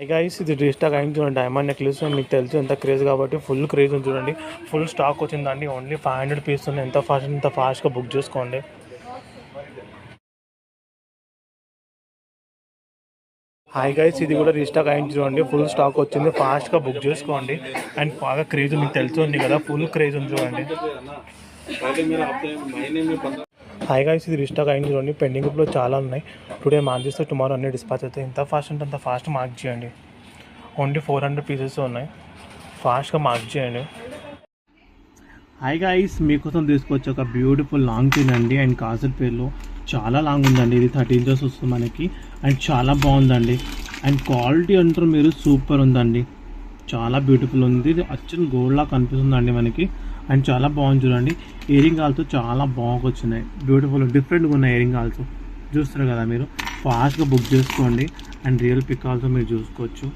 Guys ఇది restock అయింది చూడండి. డైమండ్ నెక్లెస్ మీకు తెలుసు ఎంత క్రేజ్ కాబట్టి ఫుల్ క్రేజ్ ఉంది చూడండి. ఫుల్ స్టాక్ వచ్చిందండి. ఓన్లీ 500 పీస్ ఉంది. ఎంత ఫాస్ట్గా బుక్ చేసుకోండి. హాయ్ గైస్ ఇది కూడా రీస్టాక్ అయింది చూడండి. ఫుల్ స్టాక్ వచ్చింది. ఫాస్ట్గా బుక్ చేసుకోండి. అండ్ బాగా క్రేజ్ మీకు తెలుసు ఉంది కదా, ఫుల్ క్రేజ్ ఉంది చూడండి. హాయ్ గైస్ ఇది రీస్టాక్ అయింది చూడండి. పెండింగ్ ఇప్పుడు చాలా ఉన్నాయి. టుడే మార్క్ చేస్తే టుమారో అన్ని డిస్పాచ్ అవుతాయి. ఎంత ఫాస్ట్ అంటే అంత ఫాస్ట్ మార్క్ చేయండి. ఓన్లీ 400 పీసెస్ ఉన్నాయి. ఫాస్ట్గా మార్క్ చేయండి. హాయ్ గైస్ మీకోసం తీసుకొచ్చి ఒక బ్యూటిఫుల్ లాంగ్ చైన్ అండి. అండ్ కాజల్ పేర్లో చాలా లాంగ్ ఉందండి. ఇది 13 ఇంచెస్ వస్తుంది మనకి. అండ్ చాలా బాగుందండి. అండ్ క్వాలిటీ అంటారు మీరు, సూపర్ ఉందండి. చాలా బ్యూటిఫుల్ ఉంది. ఇది అచ్చన్ గోల్డ్లా కనిపిస్తుందండి మనకి. అండ్ చాలా బాగుంది చూడండి. ఇయరింగ్ ఆల్సో చాలా బాగా వచ్చినాయి. బ్యూటిఫుల్ డిఫరెంట్గా ఉన్నాయి ఇయరింగ్ ఆల్సో. చూస్తారు కదా మీరు. ఫాస్ట్గా బుక్ చేసుకోండి. అండ్ రియల్ పిక్ ఆల్సో మీరు చూసుకోవచ్చు.